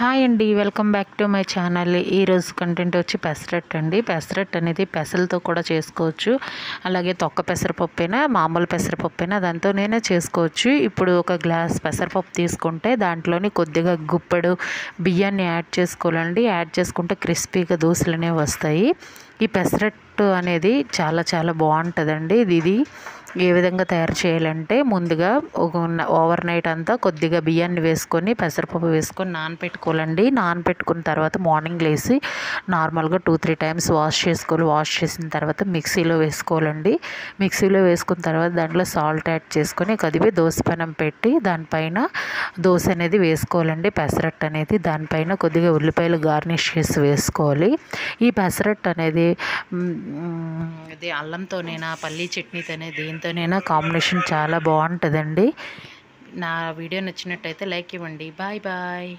Hi అండి, welcome back to my channel. ఈరోజు content వచ్చి పెసరట్టు అండి. పెసరట్టు అనేది పెసలతో కూడా చేసుకోవచ్చు, అలాగే తొక్క పెసరపప్పైనా మామూలు పెసరపప్పైనా దాంతోనైనా చేసుకోవచ్చు. ఇప్పుడు ఒక గ్లాస్ పెసరపప్పు తీసుకుంటే దాంట్లోని కొద్దిగా గుప్పెడు బియ్యాన్ని యాడ్ చేసుకోవాలండి. యాడ్ చేసుకుంటే క్రిస్పీగా దోశలు అనేవి వస్తాయి. ఈ పెసరట్టు అనేది చాలా చాలా బాగుంటుందండి. ఇది ఏ విధంగా తయారు చేయాలంటే, ముందుగా ఓవర్ నైట్ అంతా కొద్దిగా బియ్యాన్ని వేసుకొని పెసరపప్పు వేసుకొని నానబెట్టుకోవాలండి. నానబెట్టుకున్న తర్వాత మార్నింగ్ లేసి నార్మల్గా 2-3 టైమ్స్ వాష్ చేసుకోవాలి. వాష్ చేసిన తర్వాత మిక్సీలో వేసుకోవాలండి. మిక్సీలో వేసుకున్న తర్వాత దాంట్లో సాల్ట్ యాడ్ చేసుకొని కదిపి దోశ పెనం పెట్టి దానిపైన దోశ అనేది వేసుకోవాలండి. పెసరట్టు అనేది దానిపైన కొద్దిగా ఉల్లిపాయలు గార్నిష్ చేసి వేసుకోవాలి. ఈ పెసరట్టు అనేది ఇది అల్లంతోనైనా పల్లీ చట్నీతోనే దేనితోనైనా కాంబినేషన్ చాలా బాగుంటుందండి. నా వీడియో నచ్చినట్టయితే లైక్ ఇవ్వండి. Bye bye.